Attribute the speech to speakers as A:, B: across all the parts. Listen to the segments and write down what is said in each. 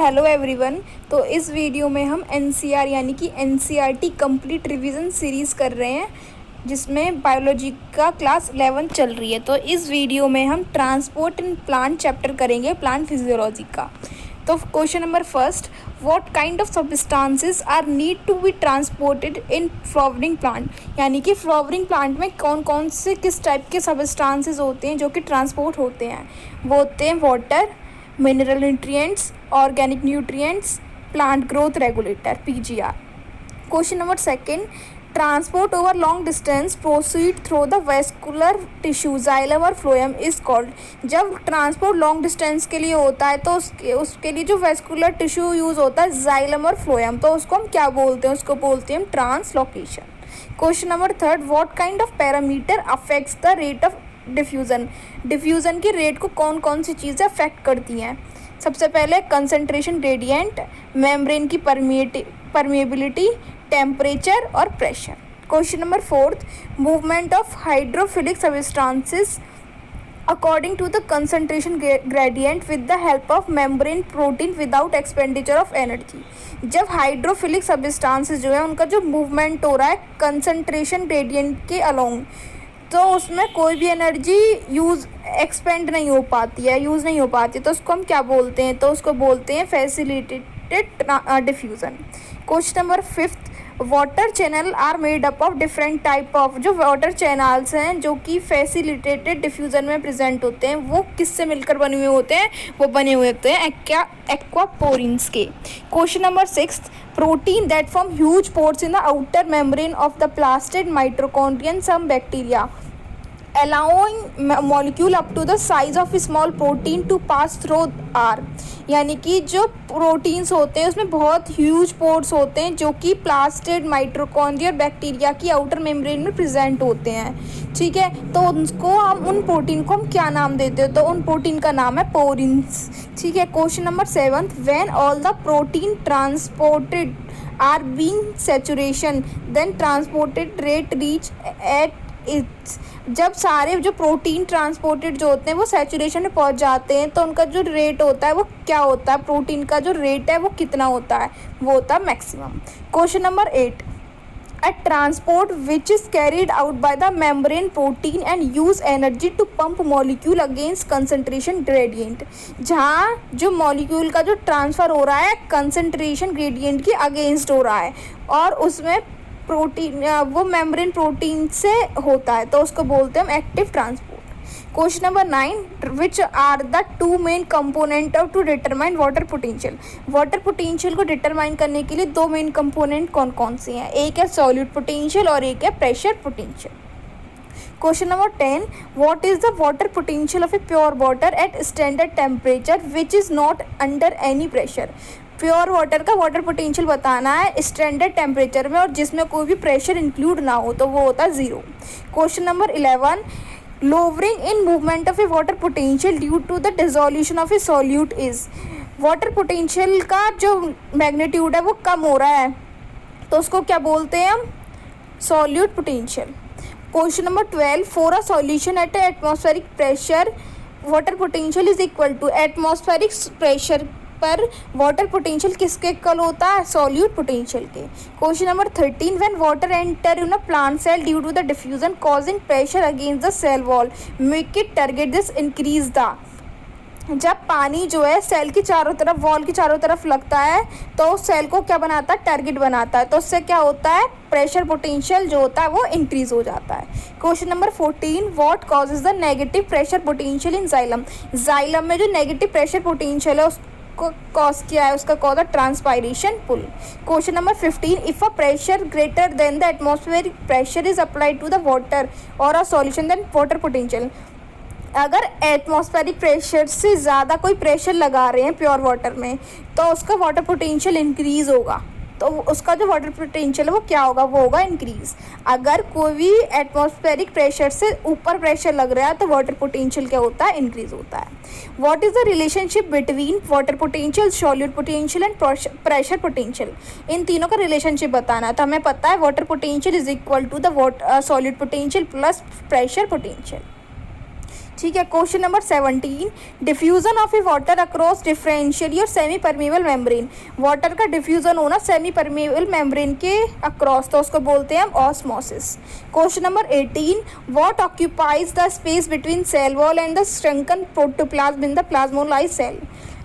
A: Hello everyone. तो इस video में हम एनसीआर यानी कि एनसीईआरटी कंप्लीट रिवीजन सीरीज़ कर रहे हैं, जिसमें बायोलॉजी का क्लास 11 चल रही है। तो इस वीडियो में हम ट्रांसपोर्ट इन प्लांट चैप्टर करेंगे, प्लांट फिजियोलॉजी का। तो question number first, what kind of substances are need to be transported in flowering plant, यानी कि फ्लावरिंग प्लांट में कौन कौन से किस टाइप के सब्सटेंसेस होते हैं जो कि ट्रांसपोर्ट होते हैं। वो होते हैं water, mineral nutrients, organic nutrients, plant growth regulator PGR. Question number second, transport over long distance proceed through the vascular tissue xylem और फ्लोएम इज कॉल्ड। जब ट्रांसपोर्ट लॉन्ग डिस्टेंस के लिए होता है तो उसके लिए जो वेस्कुलर टिश्यू यूज़ होता है जाइलम और फ्लोएम, तो उसको हम क्या बोलते हैं? उसको बोलते हैं हम translocation. Question number third, what kind of parameter affects the rate of diffusion. Diffusion की रेट को कौन कौन सी चीज़ें अफेक्ट करती हैं? सबसे पहले कंसंट्रेशन ग्रेडियंट, मेम्ब्रेन की परमिएबिलिटी, टेम्परेचर और pressure. Question number fourth, movement of hydrophilic substances according to the concentration gradient with the help of membrane protein without expenditure of energy. जब हाइड्रोफिलिक सब्सटेंसेस जो है उनका जो मूवमेंट हो रहा है कंसंट्रेशन ग्रेडियंट के अलोंग, तो उसमें कोई भी एनर्जी एक्सपेंड नहीं हो पाती है, यूज़ नहीं हो पाती, तो उसको हम क्या बोलते हैं? तो उसको बोलते हैं facilitated diffusion. Question number fifth, water channel are made up of different type of, जो वाटर चैनल्स हैं जो कि फैसिलिटेटेड डिफ्यूज़न में प्रेजेंट होते हैं, वो किससे मिलकर बने हुए होते हैं? वो बने हुए होते हैं एक्वापोरिन्स के। Question number sixth, protein that form huge pores in the outer membrane of the plastid mitochondria and some bacteria, allowing molecule up to the size of a small protein to pass through are। यानी कि जो proteins होते हैं उसमें बहुत huge pores होते हैं जो कि प्लास्टिड माइटोकॉन्ड्रिया और बैक्टीरिया की आउटर मेम्ब्रेन में प्रेजेंट होते हैं। ठीक है, तो उनको हम उन प्रोटीन को हम क्या नाम देते हैं? तो उन प्रोटीन का नाम है पोरिन्स। ठीक है। Question number seventh, when all the protein transported are being saturation then transported rate reach at its. जब सारे जो प्रोटीन ट्रांसपोर्टेड जो होते हैं वो सैचुरेशन में पहुंच जाते हैं तो उनका जो रेट होता है वो क्या होता है? प्रोटीन का जो रेट है वो कितना होता है? वो होता है maximum. Question number 8, a transport which is carried out by the membrane protein and use energy to pump molecule against concentration gradient। जहाँ जो मॉलिक्यूल का जो ट्रांसफ़र हो रहा है कंसंट्रेशन ग्रेडियंट के अगेंस्ट हो रहा है और उसमें प्रोटीन वो मेम्ब्रेन प्रोटीन से होता है, तो उसको बोलते हैं हम active transport. Question number 9, which are the two main component of to determine water potential. Water potential को डिटरमाइन करने के लिए दो मेन कंपोनेंट कौन कौन से हैं? एक है सॉल्यूट पोटेंशियल और एक है pressure potential. Question number 10, what is the water potential of a pure water at standard temperature which is not under any pressure. Pure water का वाटर पोटेंशियल बताना है स्टैंडर्ड टेम्परेचर में और जिसमें कोई भी प्रेशर इंक्लूड ना हो, तो वो होता है 0। Question number 11, lowering in movement of a water potential due to the dissolution of a solute is। Water potential का जो मैग्नीट्यूड है वो कम हो रहा है तो उसको क्या बोलते हैं हम? Solute potential. Question number 12, for a solution at atmospheric pressure water potential is equal to. Atmospheric pressure पर वाटर पोटेंशियल किसके इक्वल होता है? सॉल्यूट पोटेंशियल के। Question number 13, when water enter in a plant cell due to the diffusion causing pressure against the cell wall make it target this increase the. जब पानी जो है सेल की चारों तरफ, वॉल की चारों तरफ लगता है तो उस सेल को क्या बनाता है? टारगेट बनाता है, तो उससे क्या होता है? प्रेशर पोटेंशियल जो होता है वो इंक्रीज हो जाता है। Question number 14, what causes the negative pressure potential in xylem. Xylem में जो नेगेटिव प्रेशर पोटेंशियल है को कॉज किया है? उसका कॉज है transpiration pull. Question number 15, if a pressure greater than the atmospheric pressure is applied to the water or a solution then water potential. अगर atmospheric pressure से ज़्यादा कोई प्रेशर लगा रहे हैं प्योर वाटर में तो उसका वाटर पोटेंशियल इंक्रीज होगा, तो उसका जो वाटर पोटेंशियल है वो क्या होगा? वो होगा इंक्रीज। अगर कोई भी एटमॉस्फेरिक प्रेशर से ऊपर प्रेशर लग रहा है तो वाटर पोटेंशियल क्या होता है? इंक्रीज होता है। What is the relationship between water potential, solute potential and pressure potential. इन तीनों का रिलेशनशिप बताना है तो हमें पता है water potential is equal to the solute potential plus pressure potential. ठीक है। Question number 17, diffusion of a water across differentially or semi permeable membrane. Water का डिफ्यूजन होना सेमी परमेबल मेम्ब्रेन के अक्रॉस, तो उसको बोलते हैं हम osmosis. Question number 18, what occupies the space between cell wall and the shrunken protoplasm in the plasmolysed cell.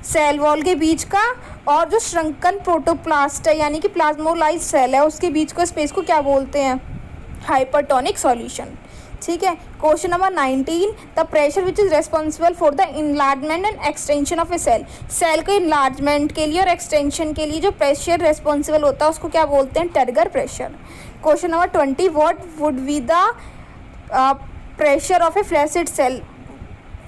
A: Cell wall के बीच का और जो श्रंकन प्रोटोप्लास्ट है यानी कि प्लाज्मोलाइज्ड सेल है उसके बीच को स्पेस को क्या बोलते हैं? Hypertonic solution. ठीक है। Question number 19, the pressure which is responsible for the enlargement and extension of a cell. Cell के इनलार्जमेंट के लिए और एक्सटेंशन के लिए जो प्रेशर रेस्पॉन्सिबल होता है उसको क्या बोलते हैं? Turgor pressure. Question number 20, what would be the pressure of a flaccid cell.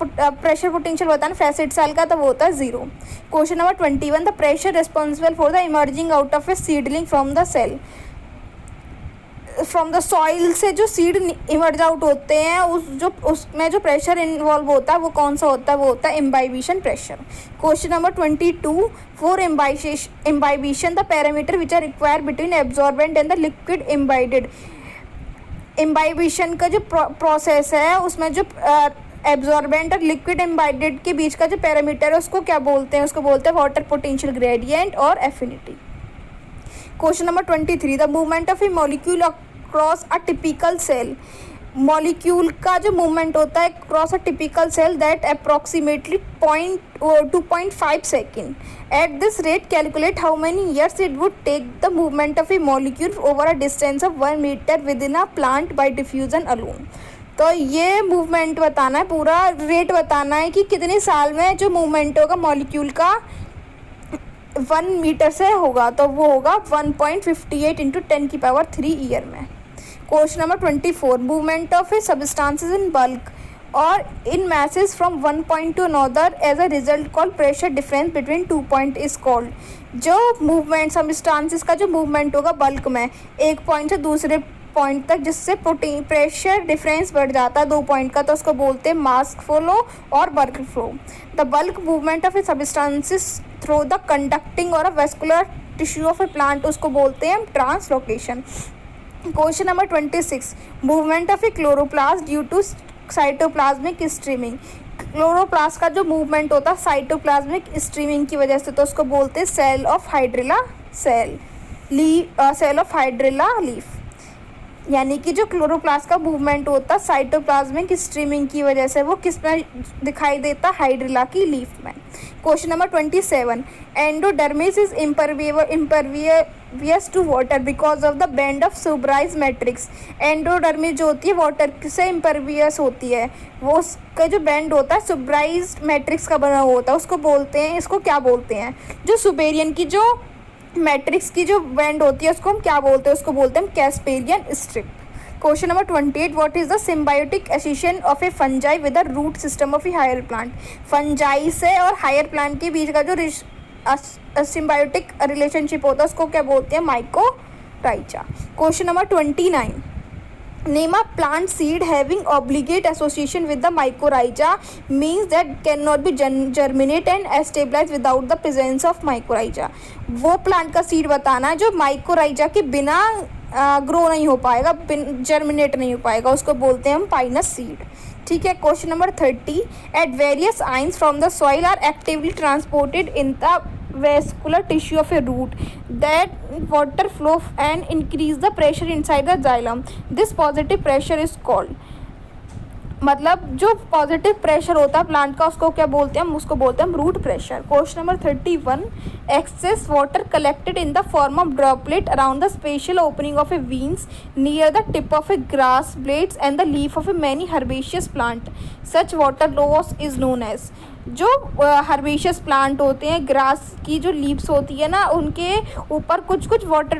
A: Pressure potential होता है ना फ्लैसिड सेल का, तो वो होता है 0। Question number 21, the pressure responsible for the emerging out of a seedling from the cell. From the soil से जो सीड इमर्ज आउट होते हैं उसमें जो प्रेशर इन्वॉल्व होता है वो कौन सा होता है? वो होता है imbibition pressure. Question number 22, for imbibition the parameter which are require between absorbent and the liquid imbibed. Imbibition का जो प्रोसेस है उसमें जो एब्जॉर्बेंट और लिक्विड इम्बाइडेड के बीच का जो पैरामीटर है उसको क्या बोलते हैं? उसको बोलते हैं वाटर पोटेंशियल ग्रेडियंट और affinity. Question number 23, the movement of a molecule across a typical cell. Molecule का जो मूवमेंट होता है cross a typical cell that approximately 2.5 second. At this rate calculate how many years it would take the movement of a molecule over a distance of 1 metre within a plant by diffusion alone. तो ये movement बताना है, पूरा rate बताना है कि कितने साल में जो मूवमेंट होगा मॉलिक्यूल का 1 मीटर से होगा, तो वो होगा 1.58 इंटू 10⁻³ ईयर में। Question number 24, movement of a substances in bulk or in mass from one point to another as a result called pressure difference between 2 point is called. जो movement substances का जो movement होगा bulk में एक point से दूसरे point तक जिससे प्रेशर डिफरेंस बढ़ जाता है 2 पॉइंट का, तो उसको बोलते हैं mass flow or bulk flow. The bulk movement of a substances through the conducting or a vascular tissue of a plant उसको बोलते हैं translocation. Question number 26, movement of a chloroplast due to cytoplasmic streaming. Chloroplast का जो movement होता है cytoplasmic streaming की वजह से, तो उसको बोलते हैं cell of hydrilla cell of hydrilla leaf. यानी कि जो क्लोरोप्लास्ट का मूवमेंट होता है साइटोप्लाज्मिक स्ट्रीमिंग की वजह से, वो किस में दिखाई देता? हाइड्रिला की लीफ में। Question number 27, endodermis is impervious to water because of the band of suberised matrix. Endodermis जो होती है वाटर से इम्परवियस होती है, वो उसका जो बैंड होता है सुब्राइज मैट्रिक्स का बना होता है, उसको बोलते हैं, इसको क्या बोलते हैं? जो सुबेरियन की जो मैट्रिक्स की जो बैंड होती है उसको हम क्या बोलते हैं? उसको बोलते हैं Casparian strip. Question number 28, what is the symbiotic association of a fungi with the root system of a higher plant. Fungi से और हायर प्लांट के बीच का जो सिम्बायोटिक रिलेशनशिप होता है उसको क्या बोलते हैं? Mycorrhiza. Question number 29, name a plant seed having obligate association with the mycorrhiza means that cannot be germinate and stabilize without the presence of mycorrhiza। वो प्लांट का सीड बताना है जो माइकोराइजा के बिना ग्रो नहीं हो पाएगा, जर्मिनेट नहीं हो पाएगा, उसको बोलते हैं हम पाइनस सीड। ठीक है। Question number 30, at various ions from the soil are actively transported in the vascular tissue of a root that water flow and increase the pressure inside the xylem. This positive pressure is called, मतलब जो positive pressure होता है plant का उसको क्या बोलते हैं? हम उसको बोलते हैं root pressure. Question number 31, excess water collected in the form of droplet around the special opening of a veins near the tip of a grass blades and the leaf of a many herbaceous plant. Such water loss is known as. जो herbaceous plant होते हैं, grass की जो leaves होती है ना, उनके ऊपर कुछ वाटर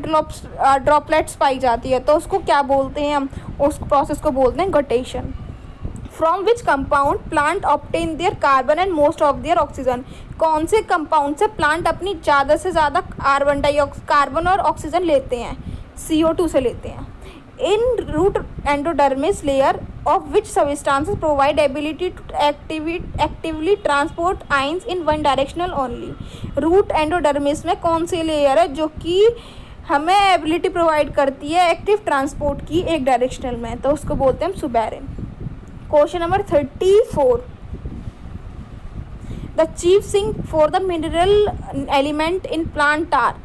A: ड्रॉपलेट्स पाई जाती है, तो उसको क्या बोलते हैं? हम उस प्रोसेस को बोलते हैं guttation. From which compound plant obtain their carbon and most of their oxygen. कौन से कंपाउंड से प्लांट अपनी ज़्यादा से ज़्यादा कार्बन और ऑक्सीजन लेते हैं? CO2 से लेते हैं। In root endodermis layer of which substances provide ability to actively transport ions in one directional only। Root endodermis में कौन सी लेयर है जो कि हमें एबिलिटी प्रोवाइड करती है एक्टिव ट्रांसपोर्ट की एक डायरेक्शनल में, तो उसको बोलते हैं suberin. Question number 34, the chief sink for the mineral element in plant are.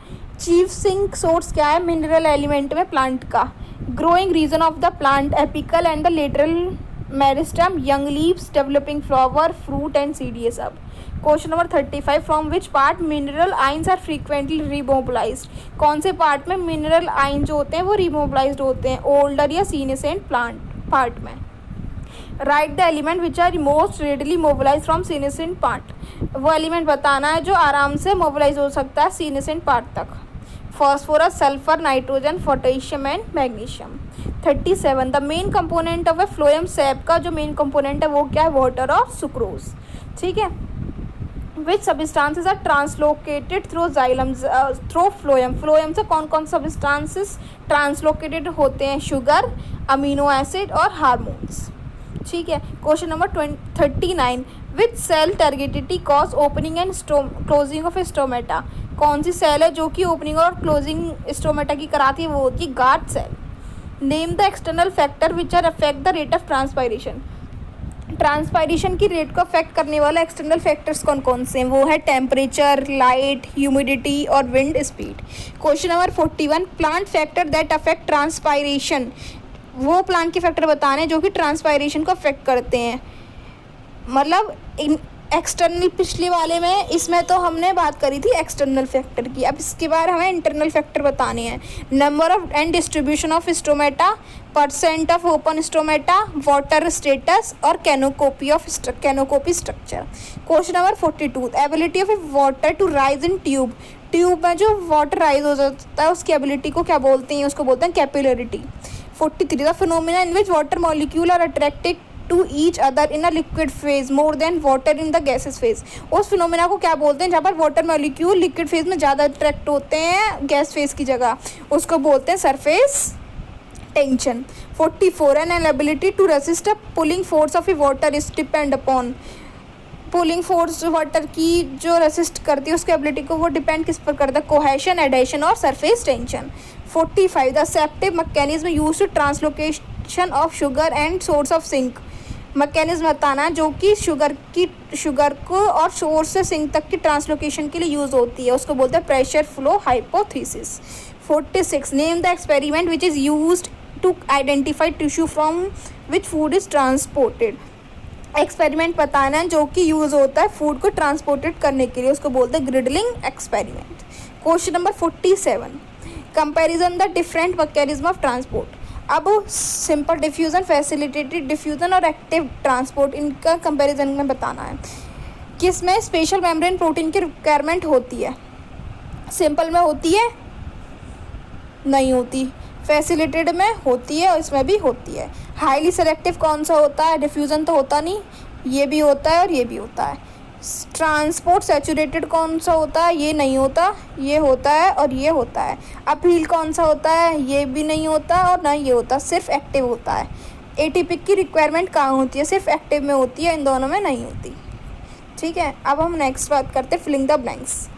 A: Chief sink source क्या है मिनरल एलिमेंट में प्लांट का? Growing region of the plant, apical and the lateral meristem, young leaves, developing flower, fruit and seed, ये सब। Question number 35, from which part mineral ions are frequently remobilised. कौन से part में mineral आइन जो होते हैं वो रिमोबलाइज्ड होते हैं? ओल्डर या सीनेसेंट प्लांट पार्ट में। Right the element which are most readily mobilise from senescent part. वो एलिमेंट बताना है जो आराम से मोबलाइज हो सकता है सीनेसेंट पार्ट तक। Phosphorus, sulphur, nitrogen, potassium and magnesium. 37, the main component of a phloem sap का जो मेन कंपोनेंट है वो क्या है? वाटर और सुक्रोज। ठीक है। Which substances are translocated through xylem through phloem. Phloem से कौन कौन सब्सटेंसेस ट्रांसलोकेटेड होते हैं? शुगर, अमीनो एसिड और हार्मोन्स। ठीक है। Question number 39, which cell turgidity cause opening and closing of stomata. कौन सी सेल है जो कि ओपनिंग और क्लोजिंग स्टोमेटा की कराती है? वो होती है guard cell. Name the external factor which are affect the rate of transpiration. Transpiration की रेट को अफेक्ट करने वाले एक्सटर्नल फैक्टर्स कौन कौन से हैं? वो है टेम्परेचर, लाइट, ह्यूमिडिटी और wind speed. Question number 41, plant factor that affect transpiration. वो प्लांट के फैक्टर बताने हैं जो कि ट्रांसपायरेशन को अफेक्ट करते हैं। मतलब एक्सटर्नल पिछले वाले में इसमें तो हमने बात करी थी एक्सटर्नल फैक्टर की, अब इसके बाद हमें इंटरनल फैक्टर बताने हैं। Number of and distribution of stomata, percent of open stomata, water status और canopy structure. Question number 42, ability of water to rise in tube. Tube में जो वाटर राइज हो जाता है उसकी एबिलिटी को क्या बोलते हैं? उसको बोलते हैं capillarity. 43, the phenomena in which water molecule are attracted to each other in a liquid phase more than water in the gases phase. उस फिनोमिना को क्या बोलते हैं जहाँ पर वाटर मॉलिक्यूल लिक्विड फेज में ज़्यादा अट्रैक्ट होते हैं गैस फेज की जगह? उसको बोलते हैं surface tension. 44, an ability to resist a pulling force of a water is depend upon. Pulling force water की जो रेसिस्ट करती है उसकी एबिलिटी को वो डिपेंड किस पर करता है? कोहेशन, एडेशन और surface tension. 45, the accepted mechanism use to translocation of sugar and source of sink. Mechanism बताना जो कि शुगर को और सोर्स से सिंक तक की ट्रांसलोकेशन के लिए यूज़ होती है, उसको बोलते हैं pressure flow hypothesis. 46, name the experiment which is used to identify tissue from which food is transported. Experiment बताना है जो कि यूज़ होता है फूड को ट्रांसपोर्टेड करने के लिए, उसको बोलते हैं girdling experiment. Question number 47, comparison the different mechanism of transport. अब सिंपल डिफ्यूज़न, फैसिलिटेटेड डिफ्यूज़न और एक्टिव ट्रांसपोर्ट, इनका कंपैरिजन में बताना है। किसमें स्पेशल मेम्ब्रेन प्रोटीन की रिक्वायरमेंट होती है? सिंपल में होती है? नहीं होती। फैसिलिटेटेड में होती है और इसमें भी होती है। हाईली सेलेक्टिव कौन सा होता है? डिफ्यूज़न तो होता नहीं, ये भी होता है और ये भी होता है। ट्रांसपोर्ट सैचुरेटेड कौन सा होता है? ये नहीं होता, ये होता है और ये होता है। अपील कौन सा होता है? ये भी नहीं होता और ना ये होता, सिर्फ एक्टिव होता है। एटीपिक की रिक्वायरमेंट कहाँ होती है? सिर्फ एक्टिव में होती है, इन दोनों में नहीं होती। ठीक है। अब हम नेक्स्ट बात करते हैं filling the blanks.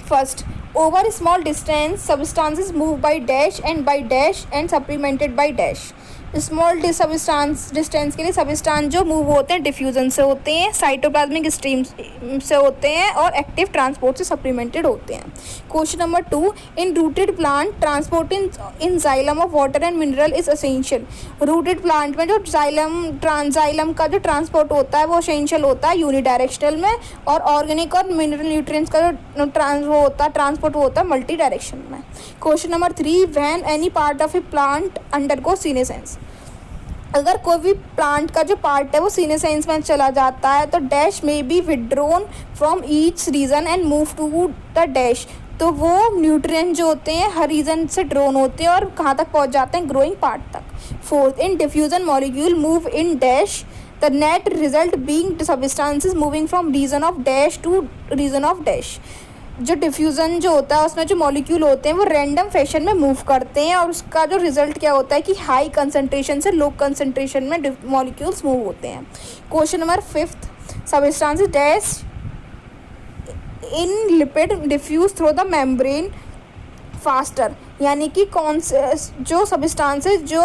A: First, over small distance substances move by dash and supplemented by dash. Small distance के लिए सब्सटेंस जो मूव होते हैं डिफ्यूजन से होते हैं, साइटोप्लाज्मिक स्ट्रीम से होते हैं और एक्टिव ट्रांसपोर्ट से सप्लीमेंटेड होते हैं। Question number 2, in rooted plant transport in xylem of water and mineral is essential. Rooted plant में जो जाइलम का जो ट्रांसपोर्ट होता है वो एसेंशियल होता है यूनिडायरेक्शनल में, और ऑर्गेनिक और मिनरल न्यूट्रिएंट्स का जो ट्रांसपोर्ट होता है मल्टी डायरेक्शन में। Question number 3, when any part of a plant undergo senescence. अगर कोई भी प्लांट का जो पार्ट है वो सीनेसेंस में चला जाता है तो डैश में be withdrawn from each region and move to the dash. तो वो न्यूट्रिएंट जो होते हैं हर रीजन से ड्रोन होते हैं और कहाँ तक पहुँच जाते हैं? ग्रोइंग पार्ट तक। 4, in diffusion molecule move in dash, the net result being substances moving from region of dash to region of dash. जो डिफ्यूज़न जो होता है उसमें जो मॉलिक्यूल होते हैं वो रैंडम फैशन में मूव करते हैं और उसका जो रिजल्ट क्या होता है कि हाई कंसंट्रेशन से लो कंसंट्रेशन में मॉलिक्यूल्स मूव होते हैं। Question number 5, substances dash in lipid diffuse through the membrane faster. यानी कि कौन से जो सब्सटेंसेस जो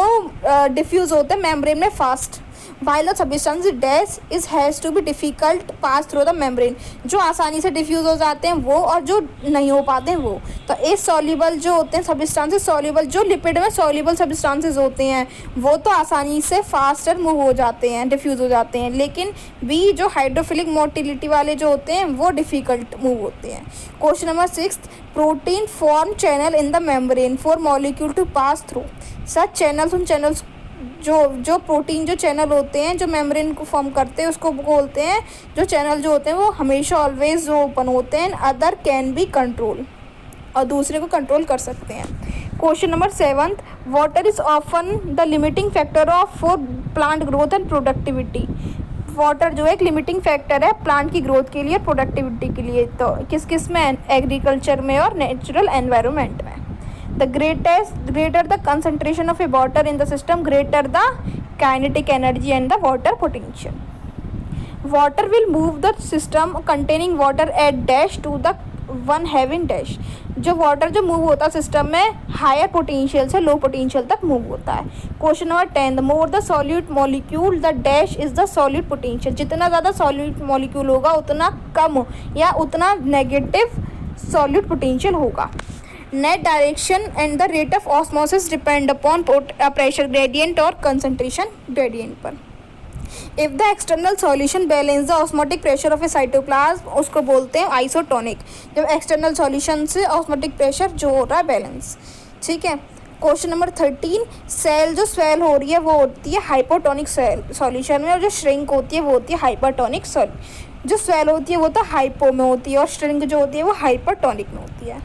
A: डिफ्यूज़ होते हैं मेम्ब्रेन में fast, while the substance dash is has to be difficult pass through the membrane, जो आसानी से डिफ्यूज़ हो जाते हैं वो, और जो नहीं हो पाते हैं वो। तो ए सॉल्युबल जो होते हैं सब्सटेंसेस, सॉल्युबल जो लिपिड में सॉल्युबल सब्सटेंसेस होते हैं वो तो आसानी से फास्टर मूव हो जाते हैं, डिफ्यूज़ हो जाते हैं, लेकिन बी जो हाइड्रोफिलिक मोटिलिटी वाले जो होते हैं वो डिफ़िकल्ट मूव होते हैं। Question number 6, protein form channel in the membrane for molecule to pass through. Such channels, उन चैनल्स जो प्रोटीन जो चैनल होते हैं जो मेम्ब्रेन को फॉर्म करते हैं उसको बोलते हैं, जो चैनल जो होते हैं वो हमेशा ऑलवेज जो ओपन होते हैं, अदर कैन बी कंट्रोल, और दूसरे को कंट्रोल कर सकते हैं। Question number 7, water is often the limiting factor of for plant growth and productivity. Water जो है एक लिमिटिंग फैक्टर है प्लांट की ग्रोथ के लिए, प्रोडक्टिविटी के लिए। तो किस किस में? एग्रीकल्चर में और नेचुरल एनवायरनमेंट में। The greater the concentration of a water in the system, greater the kinetic energy and the water potential. Water will move the system containing water at dash to the one having dash. जो water जो move होता है system में higher potential से low potential तक move होता है। Question number 10, the more the solute molecule the dash is the solute potential. जितना ज़्यादा सॉल्यूट मॉलिक्यूल होगा उतना कम या उतना नेगेटिव सॉल्यूट पोटेंशियल होगा। Net direction and the rate of osmosis depend upon pressure gradient और concentration gradient पर। If the external solution balance the osmotic pressure of a cytoplasm, उसको बोलते हैं आइसोटोनिक। जब एक्सटर्नल सॉल्यूशन से ऑस्मोटिक प्रेशर जो हो रहा है बैलेंस, ठीक है। क्वेश्चन नंबर 13, सेल जो स्वेल हो रही है वो होती है हाइपोटोनिक सॉल्यूशन में, और जो श्रिंक होती है वो होती है हाइपरटोनिक जो स्वेल होती है वो तो हाइपो में होती है और श्रिंक जो होती है वो हाइपरटोनिक में होती है।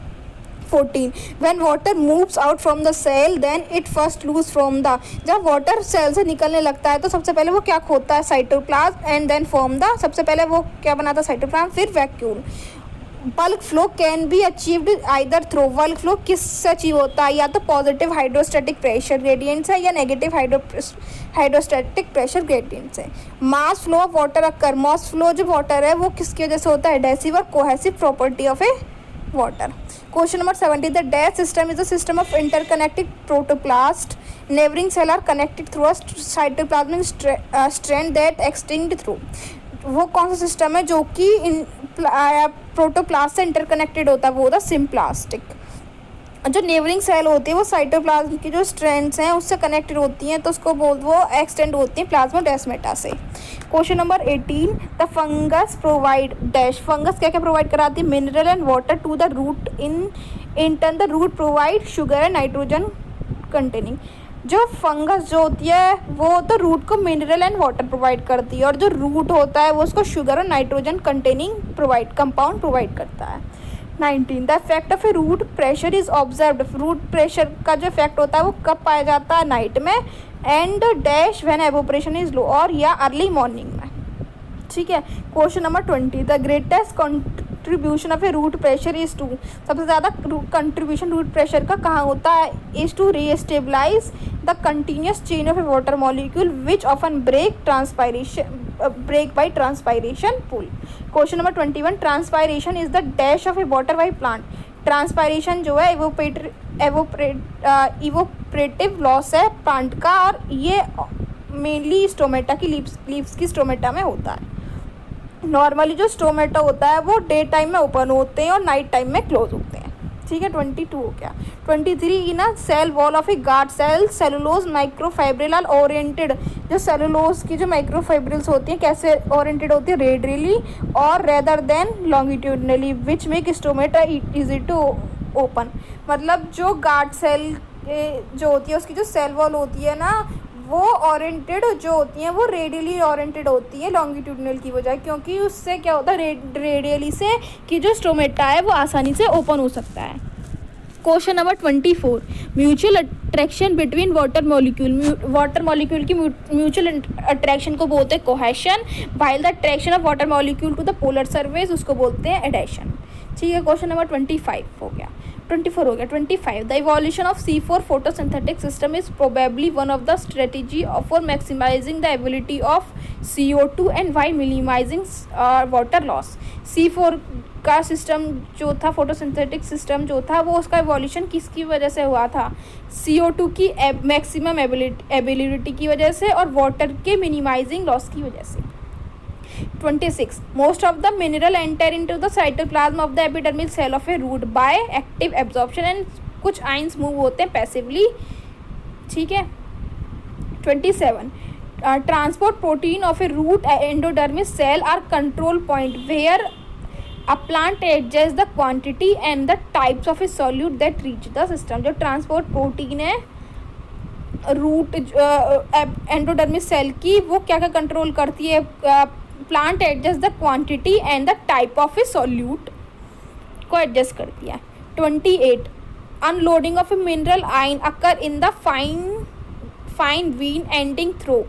A: 14, when water moves out from the cell then it first lose from the, जब वाटर सेल से निकलने लगता है तो सबसे पहले वो क्या खोता है? Cytoplasm, and then form the, सबसे पहले वो क्या बनाता है? साइटोप्लाज्म, फिर vacuole. Bulk flow can be achieved either through, bulk flow किससे अचीव होता है? या तो पॉजिटिव हाइड्रोस्टैटिक प्रेशर ग्रेडियंट से या नेगेटिव हाइड्रोस्टैटिक प्रेशर ग्रेडियंट से। Mass flow of water occur, mass flow जो वाटर है वो किसकी वजह से होता है? एडेसिव और cohesive property of A water. Question number 70, the DAS system is a system of interconnected protoplast. Neighboring cells are connected through a cytoplasmic strand that extend through. वो कौन सा सिस्टम है जो कि प्रोटोप्लास्ट से इंटरकनेक्टेड होता है? वो होता है सिम्प्लास्टिक। जो नेबरिंग सेल होती है वो साइटोप्लाज्म की जो स्ट्रैंड्स हैं उससे कनेक्टेड होती हैं, तो उसको वो एक्सटेंड होती हैं प्लाज्मोडेस्माटा से। Question number 18, the fungus provide dash. Fungus क्या क्या प्रोवाइड कराती है? Mineral and water to the root. In turn the root provide sugar and nitrogen containing. जो फंगस जो होती है वो तो रूट को मिनरल एंड वाटर प्रोवाइड करती है, और जो रूट होता है वो उसको शुगर और नाइट्रोजन कंटेनिंग कंपाउंड प्रोवाइड करता है। 19, the effect of a root pressure is observed. Root pressure का जो इफेक्ट होता है वो कब पाया जाता है? नाइट में, and dash when evaporation is low, और या अर्ली मॉर्निंग में, ठीक है। Question number 20, the greatest contribution of a root pressure is to. सबसे ज़्यादा कंट्रीब्यूशन रूट प्रेशर का कहाँ होता है? Is to restabilise the continuous chain of a water molecule which often break by transpiration pull. Question number 21, transpiration is the dash of a water by plant. Transpiration जो है evaporative loss है plant का, और ये mainly stomata की leaves की stomata में होता है। नॉर्मली जो स्टोमेटा होता है वो डे टाइम में ओपन होते हैं और नाइट टाइम में क्लोज होते हैं, ठीक है। 22 हो गया। 23, ना cell wall of a guard cell cellulose microfibril oriented. जो सेलुलोज की जो माइक्रोफाइब्रिल्स होती हैं कैसे ओरिएंटेड होती है? रेडियली और rather than longitudinally, which make stomata easy to open. मतलब जो गार्ड सेल जो होती है उसकी जो सेल वॉल होती है ना वो ओरिएंटेड जो होती हैं वो रेडियली ओरिएंटेड होती है लॉन्गिट्यूडनल की बजाय, क्योंकि उससे क्या होता है रेडियली से कि जो स्टोमेटा है वो आसानी से ओपन हो सकता है। Question number 24, mutual attraction between water molecule. Water molecule की म्यूचुअल अट्रैक्शन को बोलते हैं cohesion, while the attraction of water molecule to the polar surface उसको बोलते हैं एडेशन, ठीक है। क्वेश्चन नंबर 24 हो गया। 25, the evolution of C4 photosynthetic system is probably one of the strategy for maximizing the ability of CO2 and while minimizing water loss. C4 का system जो था, फोटोसिंथेटिक सिस्टम जो था, वो उसका एवोल्यूशन किसकी वजह से हुआ था? CO2 की मैक्सिमम एबिलिटी की वजह से और वाटर के मिनिमाइजिंग लॉस की वजह से। 26. Most of the mineral enter into the cytoplasm of the epidermal cell of a root by active absorption and कुछ आयंस मूव होते हैं पैसिवली, ठीक है। 27. Transport protein of a root endodermis cell are control point where a plant adjust the quantity and the types of a solute that reach the system. जो transport protein है root endodermis cell की, वो क्या क्या control करती है? Plant adjust the quantity and the type of a solute को adjust करती है। 28. Unloading of a mineral ion occur in the fine vein ending through.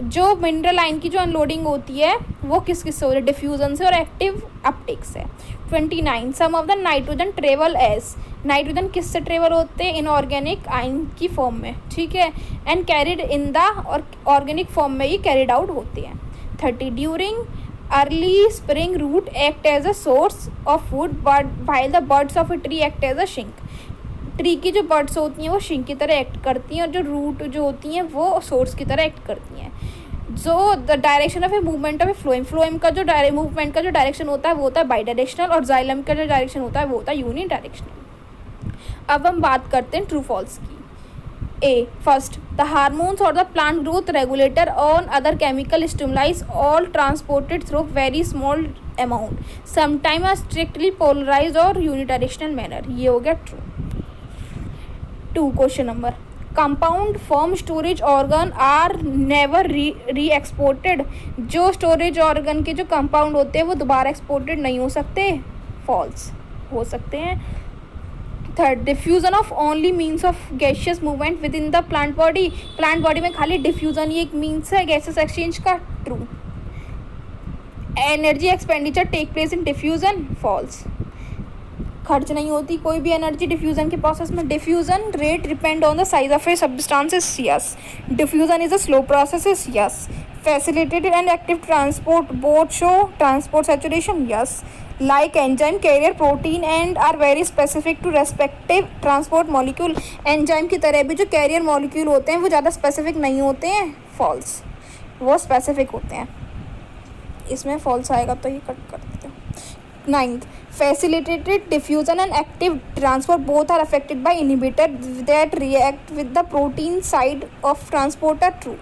A: जो मिनरल आयन की जो अनलोडिंग होती है वो किस किस से हो रही है? डिफ्यूजन से और एक्टिव अपटेक से। 29. Some of the nitrogen travel as. Nitrogen किस से ट्रेवल होते हैं? इनऑर्गेनिक आयन की फॉर्म में, ठीक है, and carried in the organic form में ये कैरिड आउट होते हैं। 30. During early spring root act as a source of food while the buds of a tree act as a shink। Tree की जो बर्ड्स होती हैं वो शिंक की तरह एक्ट करती हैं और जो रूट जो होती हैं वो सोर्स की तरह एक्ट करती हैं। जो the direction of a movement of a phloem का जो मूवमेंट का जो डायरेक्शन होता है वो होता है बाई डायरेक्शनल और जाइलम का जो डायरेक्शन होता है वो होता है यूनि डायरेक्शनल। अब हम बात करते हैं ट्रू फॉल्स की। A. First, the hormones or the plant growth regulator or other chemical stimuli all transported through very small amount, sometimes a strictly polarized or unidirectional manner। ये हो गया true। 2. Question number, compound form storage organ are never re-exported। जो storage organ के जो compound होते हैं वो दोबारा exported नहीं हो सकते, false हो सकते हैं। 3. Diffusion of only means of gaseous movement within the plant body. Plant body में खाली डिफ्यूज़न ही एक मीन्स है गैसेस एक्सचेंज का, true. Energy expenditure take place in diffusion, false. खर्च नहीं होती कोई भी एनर्जी डिफ्यूज़न के प्रोसेस में। Diffusion rate depend on the size of a substances, yes. Diffusion is a slow process, yes. Facilitated and active transport both show transport saturation, yes. Like enzyme carrier protein and are very specific to respective transport molecule। Enzyme की तरह भी जो carrier molecule होते हैं वो ज़्यादा specific नहीं होते हैं, फॉल्स, वो स्पेसिफिक होते हैं। इसमें फॉल्स आएगा तो ये कट कर देते हैं। 9th, facilitated diffusion and active transport both are affected by inhibitor that react with the protein side of transporter, true।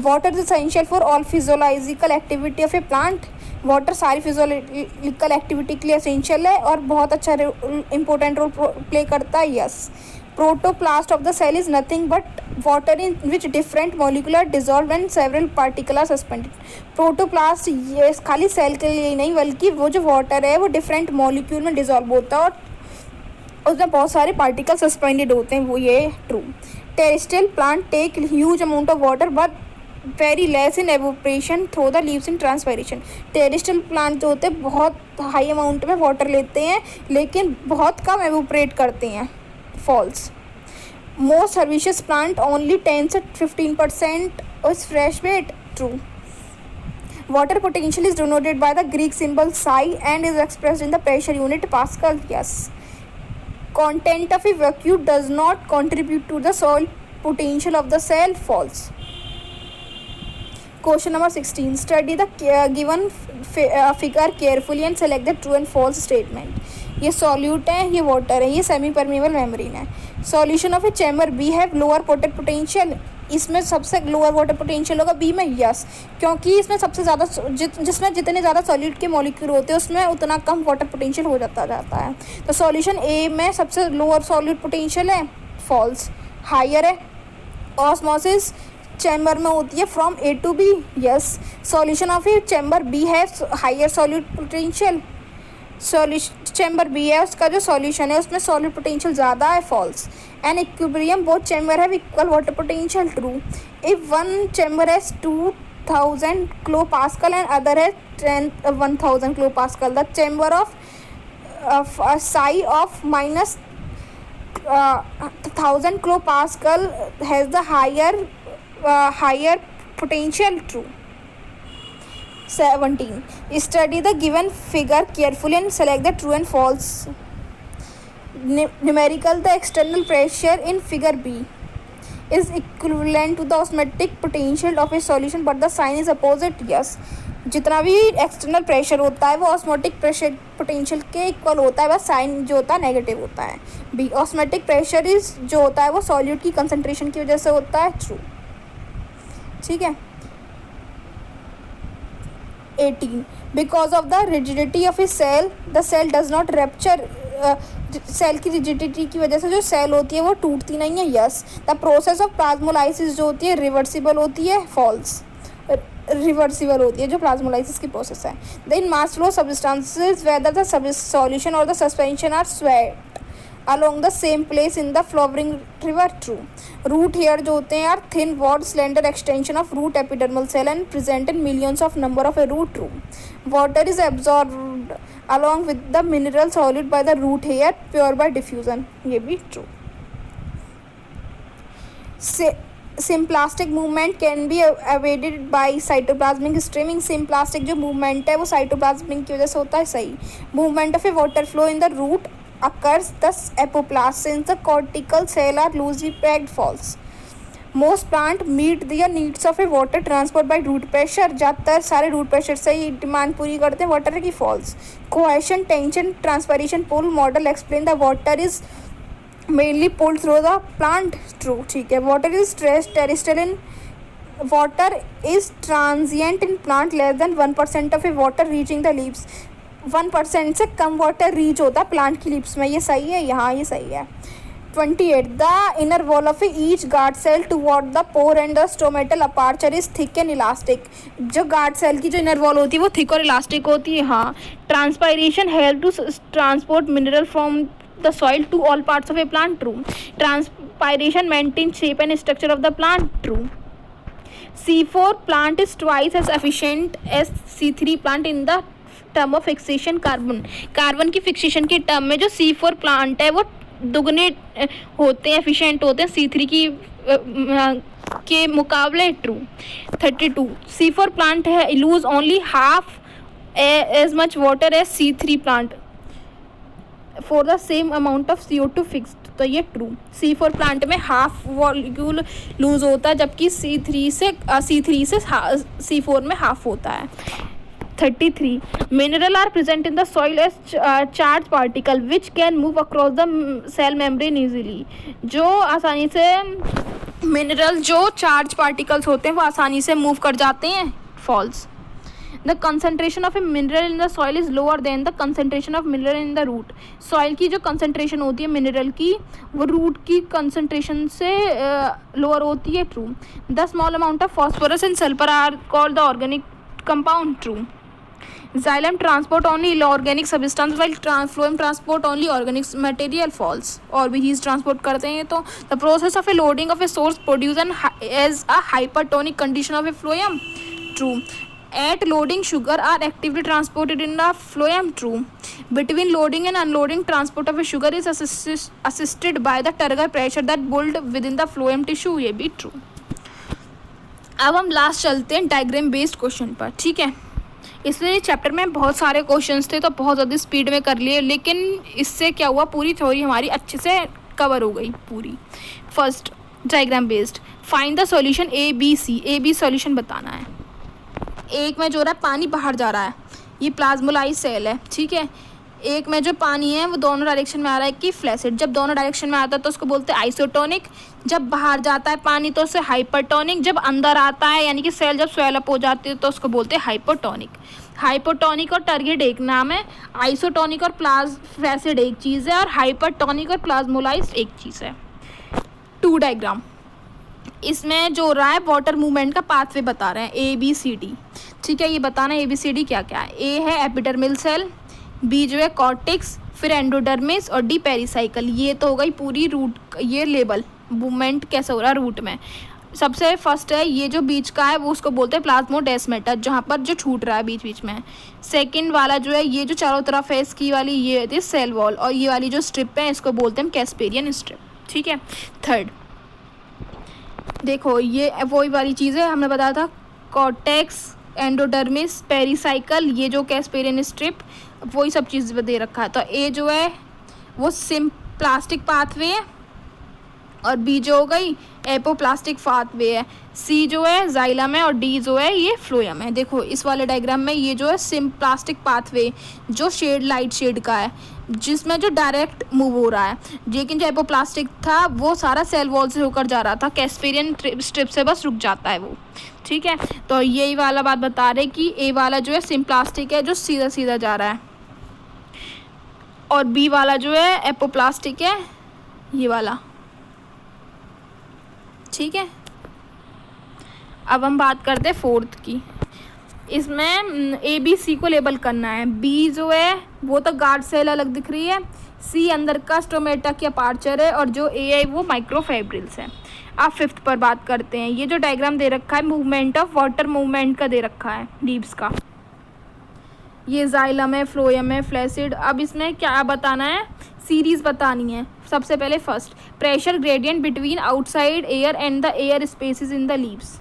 A: Water is essential for all physiological activity of a plant। Water सारी physiological activity के लिए essential है और बहुत अच्छा important role play करता है, yes. Protoplast of the cell is nothing but water in which different molecular dissolve and several particle are suspended. Protoplast ये खाली सेल के लिए नहीं बल्कि वो जो वाटर है वो डिफरेंट मॉलिक्यूल में डिजॉल्व होता है और उसमें बहुत सारे पार्टिकल सस्पेंडेड होते हैं, वो ये true. Terrestrial plant take huge amount of water but very less in evaporation through the leaves in transpiration. Terrestrial plant जो होते हैं बहुत हाई अमाउंट में वाटर लेते हैं लेकिन बहुत कम एवोपरेट करते हैं, false. Most herbaceous plant only 10 से 15% is fresh weight, true. Water potential is denoted by the Greek symbol psi and is expressed in the pressure unit pascal, yes. Content of a vacuum does not contribute to the soil potential of the cell, false. Question number 16. Study the given figure carefully and select the true and false statement। ये solute है, ये water है, ये semi permeable membrane है। Solution of A chamber B have lower water potential. इसमें सबसे lower water potential होगा B में, यस, क्योंकि इसमें सबसे ज़्यादा जिसमें जितने ज़्यादा सॉल्यूट के मॉलिक्यूल होते हैं उसमें उतना कम वाटर पोटेंशियल हो जाता है। तो सॉल्यूशन ए में सबसे लोअर सॉल्यूट पोटेंशियल है, फॉल्स। हायर है, ऑस्मोसिस चैम्बर में होती है from A to B, yes. Solution of A chamber B है higher solute potential. Chamber B है उसका जो सॉल्यूशन है उसमें सॉल्यूट पोटेंशियल ज़्यादा है, false. And equilibrium both chamber have equal water potential, true. If one chamber has 2000 kilo pascal and other है 1000 kilo pascal, the chamber of psi of minus 1000 kilo pascal has the higher potential, true। 17. Study the given figure carefully and select the true and false. Numerical, the external pressure in figure B is equivalent to the osmotic potential of a solution but the sign is opposite. Yes, जितना भी external pressure होता है वो osmotic pressure potential के equal होता है, बस sign जो होता है नेगेटिव होता है. बी, ऑस्मोटिक प्रेशर इज जो होता है वो सॉल्यूट की कंसंट्रेशन की वजह से होता है. ट्रू. ठीक है. 18. Because of the rigidity of a cell the cell does not rupture. Cell की रिजिडिटी की वजह से जो सेल होती है वो टूटती नहीं है. Yes. The process of plasmolysis जो होती है रिवर्सिबल होती है. फॉल्स. रिवर्सिबल होती है जो प्लाज्मोलाइसिस की प्रोसेस है. The in mass flow substances whether the solution और the suspension are swept along the same place in the flowing river. True. Root hair जो होते हैं are thin broad slender extension of root epidermal cell and present in millions of number of a root. True. Water is absorbed along with the mineral solid by the root hair pure by diffusion. ये भी true. Symplastic movement can be evaded by cytoplasmic streaming. Symplastic जो movement है वो cytoplasmic की वजह से होता है. सही. Movement of a water flow in the root occurs thus apoplasm since the cortical cell are loosely packed. False. Most plant meet the needs of a water transport by root pressure. ज़्यादातर सारे root pressure से ही demand पूरी करते हैं water की. False. Cohesion, tension, transpiration, pull model explain the water is mainly pulled through the plant. True. ठीक है. Water is terrestrial in water is transient in plant less than 1% of a water reaching the leaves. 1% से कम water reach होता है plant की lips में. ये सही है. यहाँ ये सही है. 28. The inner wall of each guard cell toward the pore and the stomatal aperture is thick and elastic. जो गार्ड सेल की जो इनर वॉल होती है वो थिक और इलास्टिक होती है. हाँ. Transpiration help to transport mineral from the soil to all parts of a plant. True. Transpiration maintains shape and structure of the plant. True. C4 plant is twice as efficient as C3 plant in the term of fixation carbon. Carbon की fixation के term में जो C4 plant है वो दुगने होते हैं, efficient होते हैं C3 की के मुकाबले. ट्रू. 32. C4 प्लांट है lose only half as much water as C3 plant for the same amount of CO2 fixed. तो ये ट्रू. C4 प्लांट में हाफ वॉल्यूल लूज होता है जबकि C3 से C4 में हाफ होता है. 33. Mineral are present in the soil as charge particle which can move across the cell membrane easily. जो आसानी से मिनरल जो चार्ज पार्टिकल्स होते हैं वो आसानी से मूव कर जाते हैं. False. The concentration of a mineral in the soil is lower than the concentration of mineral in the root. Soil की जो कंसनट्रेशन होती है मिनरल की वो रूट की कंसनट्रेशन से लोअर होती है. True. The small amount of phosphorus and sulphur are called the organic compound. True. Xylem transport only organic substance while phloem transport only organic material. False. और भी चीज़ ट्रांसपोर्ट करते हैं. तो the process of a loading of a source produce as a hypertonic condition of a phloem. True. At loading sugar are actively transported in the phloem. True. Between loading and unloading transport of a sugar is assisted by the turgor pressure that build within the phloem tissue. ये भी true. अब हम last चलते हैं diagram based question पर. ठीक है. इसलिए चैप्टर में बहुत सारे क्वेश्चंस थे तो बहुत ज़्यादा स्पीड में कर लिए, लेकिन इससे क्या हुआ पूरी थ्योरी हमारी अच्छे से कवर हो गई पूरी. First diagram based. Find the solution A B solution बताना है. एक में जो रहा है पानी बाहर जा रहा है, ये प्लाज्मोलाइज सेल है. ठीक है. एक में जो पानी है वो दोनों डायरेक्शन में आ रहा है कि फ्लैसिड. जब दोनों डायरेक्शन में आता है तो उसको बोलते हैं आइसोटोनिक. जब बाहर जाता है पानी तो उससे हाइपरटोनिक. जब अंदर आता है यानी कि सेल जब स्वेल अप हो जाती है तो उसको बोलते हैं हाइपोटोनिक. हाइपोटोनिक और टर्गिड एक नाम है, आइसोटोनिक और फ्लैसिड एक चीज़ है, और हाइपरटोनिक और प्लाज्मोलाइज्ड एक चीज़ है. 2 डायग्राम. इसमें जो रहा है वाटर मूवमेंट का पाथवे बता रहे हैं ABCD. ठीक है. ये बताना है ABCD क्या क्या है. ए है एपिडर्मल सेल, बी जो है कॉर्टेक्स, फिर एंडोडर्मिस और डी पेरिसाइकल. ये तो हो गई पूरी रूट, ये लेबल मूवमेंट कैसे हो रहा है रूट में. सबसे फर्स्ट है ये जो बीच का है वो उसको बोलते हैं प्लाज्मोडेस्मेटा, जहाँ पर जो छूट रहा है बीच बीच में. सेकंड वाला जो है ये जो चारों तरफ है इसकी वाली ये होती है सेल वॉल, और ये वाली जो स्ट्रिप है इसको बोलते हैं कैस्पेरियन स्ट्रिप. ठीक है. थर्ड देखो ये वही वाली चीज़ है हमने बताया था कॉर्टेक्स, एंडोडर्मिस, पेरिसाइकल, ये जो कैस्पेरियन स्ट्रिप, वही सब चीज़ दे रखा है। तो ए जो है वो सिम्प्लास्टिक पाथवे है, और बी जो हो गई एपोप्लास्टिक पाथवे है, सी जो है जाइलम है, और डी जो है ये फ्लोएम है। देखो इस वाले डायग्राम में ये जो है सिम्प्लास्टिक पाथवे जो शेड लाइट शेड का है, जिसमें जो डायरेक्ट मूव हो रहा है, लेकिन जो एपोप्लास्टिक था वो सारा सेल वॉल से होकर जा रहा था, कैस्पेरियन स्ट्रिप से बस रुक जाता है वो। ठीक है, तो यही वाला बात बता रहे कि ए वाला जो है सिम्प्लास्टिक है जो सीधा सीधा जा रहा है, और बी वाला जो है एपोप्लास्टिक है ये वाला। ठीक है, अब हम बात करते हैं फोर्थ की। इसमें ए बी सी को लेबल करना है। बी जो है वो तो गार्ड सेल अलग दिख रही है, सी अंदर का स्टोमेटा की अपार्चर है, और जो ए है वो माइक्रोफाइब्रिल्स है। अब फिफ्थ पर बात करते हैं। ये जो डायग्राम दे रखा है मूवमेंट ऑफ वाटर मूवमेंट का दे रखा है लीव्स का। ये जाइलम है, फ्लोएम है, फ्लैसिड। अब इसमें क्या बताना है, सीरीज बतानी है। सबसे पहले first, pressure gradient between outside air and the air spaces in the leaves.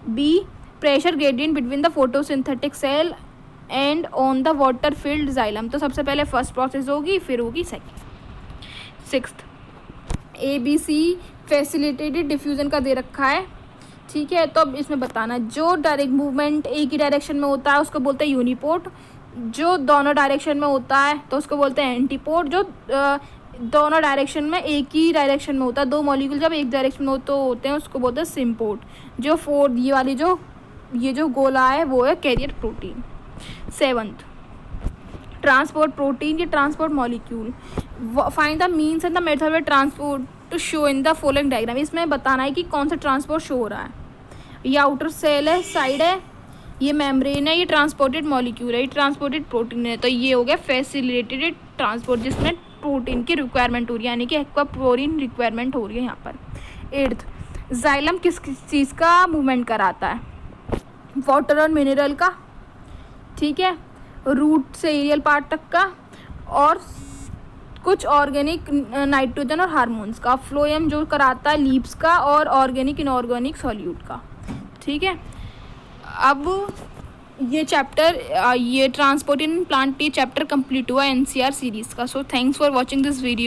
A: B, pressure gradient between the photosynthetic cell and on the water filled xylem. तो सबसे पहले फर्स्ट प्रोसेस होगी, फिर होगी second. Sixth, A B C facilitated diffusion का दे रखा है। ठीक है, तो अब इसमें बताना जो डायरेक्ट मूवमेंट एक ही डायरेक्शन में होता है उसको बोलते हैं यूनिपोर्ट, जो दोनों डायरेक्शन में होता है तो उसको बोलते हैं एंटीपोर्ट, जो दोनों डायरेक्शन में एक ही डायरेक्शन में होता है, दो मॉलिक्यूल जब एक डायरेक्शन में होते हैं उसको बोलते हैं सिम्पोर्ट। जो फोर्थ ये वाली ये जो गोला है वो है carrier protein. Seventh, transport protein, ये transport molecule. Find the means and the method of transport to show in the following diagram. इसमें बताना है कि कौन सा ट्रांसपोर्ट शो हो रहा है। ये आउटर सेल है, साइड है, ये मेम्ब्रेन है, ये ट्रांसपोर्टेड मॉलिक्यूल है, ये ट्रांसपोर्टेड प्रोटीन है। तो ये हो गया फैसिलिटेटेड ट्रांसपोर्ट, जिसमें प्रोटीन की रिक्वायरमेंट हो रही है, यानी कि एक्वापोरिन रिक्वायरमेंट हो रही है यहाँ पर। एट्थ, जाइलम किस चीज़ का मूवमेंट कराता है, वाटर और मिनरल का। ठीक है, रूट से एरियल पार्ट तक का, और कुछ ऑर्गेनिक नाइट्रोजन और हार्मोन्स का। फ्लोएम जो कराता है लीव्स का और ऑर्गेनिक इनऑर्गेनिक सॉल्यूट का। ठीक है, अब ये चैप्टर ये ट्रांसपोर्ट इन प्लांट ये चैप्टर कंप्लीट हुआ एनसीआर सीरीज़ का। So thanks for watching this video.